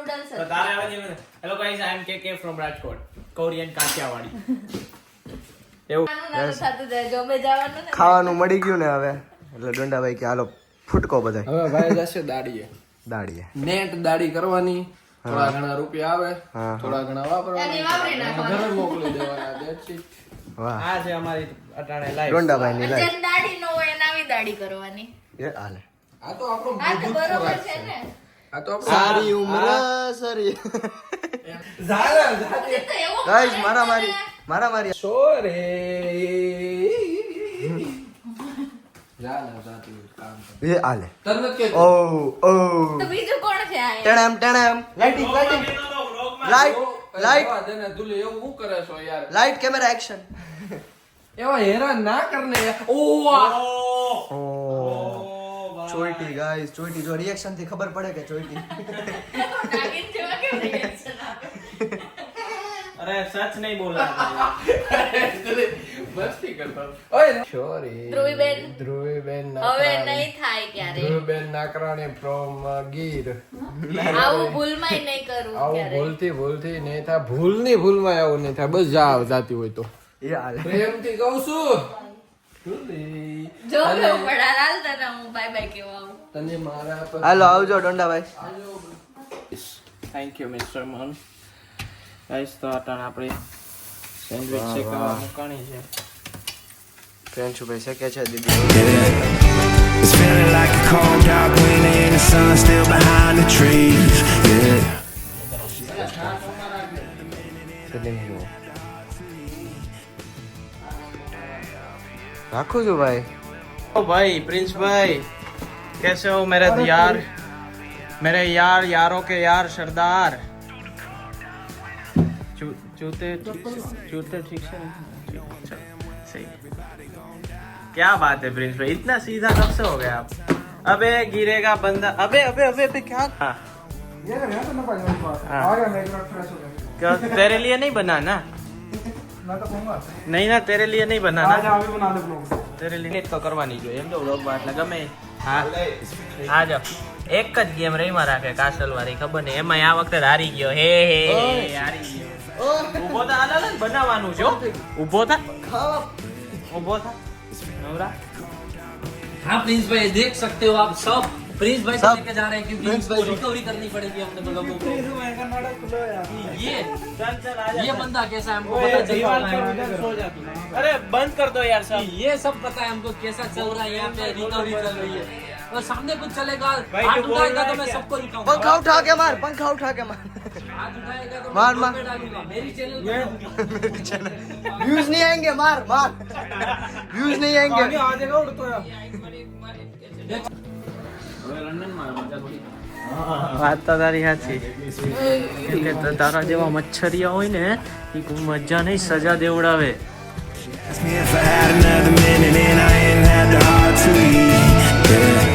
Noodles તો તારે આવે છે hello guys I am KK from Rajkot Korean Kathiyawadi એવું થતું જાય જોબે જવાનું ને ખાવાનું મળી ગયું ને હવે એટલે ડોંડાભાઈ કે હાલો ફૂટકો બધાય હવે ભાઈ જશે દાડીએ દાડીએ દાડી કરવાની થોડા ઘણા રૂપિયા આવે હા. થોડા ઘણા અને વાપરી નાખવાના. ઘરે મોકલી દેવાના that's it. વાહ આ છે અમારી અટાણે લાઈફ ડોંડાભાઈની લાઈફ જેમ દાઢી ન હોય એના આવી દાઢી કરવાની એ હાલે આ તો આપણો આ તો મૂળભૂત બરોબર ખોરાક છે છે. ને આ તો આપણો સારી ઉંમર સારી પછી તો એવું ગાઈસ મારા સોરે જાના જાતી કામ કર. એ હાલે તને કે ઓ ઓ તો બીજું કોણ છે આ ટેણમ લાઇટિંગ લાઇટ લાઈટ દેને દુલે એવું હું કરે છો યાર લાઇટ કેમેરા એક્શન એવા હેરાન ના કરને ઓ ઓ ચોઈટી ગાઈસ ચોઈટી જો રિએક્શન થી ખબર પડે કે ચોઈટી નાગિન જેવા કેમ reaction આપે? અરે સચ નહીં બોલા મસ્તી કરતો ઓય સોરી ધ્રુવીબેન હવે નહીં થાય ક્યારે ધ્રુવીબેન નાકરાણી ફ્રોમ ગીર આવું ભૂલમાંય નહીં કરવું આવું ક્યારે ભૂલથી નહીં થાય ભૂલમાં આવું નહીં થાય બસ જાવ જાતી હોય તો એ હાલે પ્રેમથી કહું છું ધ્રુવી, જો કેવું પડા લાલ તને હું બાય બાય કેવા આવું તને મારા પર હાલો આવજો ડોંડાભાઈ થેન્ક યુ મિસ્ટર મન ગાઈસ તો અટાણે આપણે સેન્ડવિચ શેકવા મૂકવાની છે પ્રિયાંશુભાઈ શેકે છે દીદી It's feeling like a cold dark winter and the sun still behind the trees. Yeah. રાખું છું ભાઈ ओ भाई प्रिंस भाई कैसे हो मेरे यारों के यार सरदार जूते ठीक से सही क्या बात है प्रिंस भाई इतना सीधा कब से हो गया आप अबे गिरेगा बंदा अबे अबे अबे अबे क्या हाँ। क्या तेरे लिए नहीं बना ना नहीं ना तेरे लिए नहीं बना ना तेरे लिए तो करવાની જોઈએ એમ તો વ્લોગમાં એટલે ગમે હા આ જો એક જ ગેમ રહીમાં રાખે કાસલ વાળી ખબર ને એમાં આ વખતે હારી ગયો હે હારી ગયો ઊભો થા હાલ બનાવવાનું છો ઊભો થા નવરા हाँ प्रिंस भाई देख सकते हो आप सब प्रिंस भाई को लेके जा रहे हैं क्योंकि प्रिंस इसको भाई रिकवरी करनी पड़ेगी अपने लोगों को चल ये बंदा कैसा है हमको पता चल रहा है अरे बंद कर दो यार सब ये सब पता है हमको कैसा चल रहा है यहाँ पे रिकवरी चल रही है और सामने कुछ चलेगा भाई, हाथ जो बोल उठाएगा रहा तो है मैं क्या? सबको रुकाऊंगा पंखा उठा के मार हाथ उठाएगा तो मार, मैं मार। पे डालूंगा मेरी चैनल पे डालूंगा। व्यूज नहीं आएंगे मार व्यूज नहीं आएंगे વાત તો તારી સાચી એટલે તો તારા જેવા મચ્છરિયા હોય ને એ કોઈ મજા નહીં સજા દેવડાવે Ask me if I had another minute and I ain't had the heart to eat. Yeah.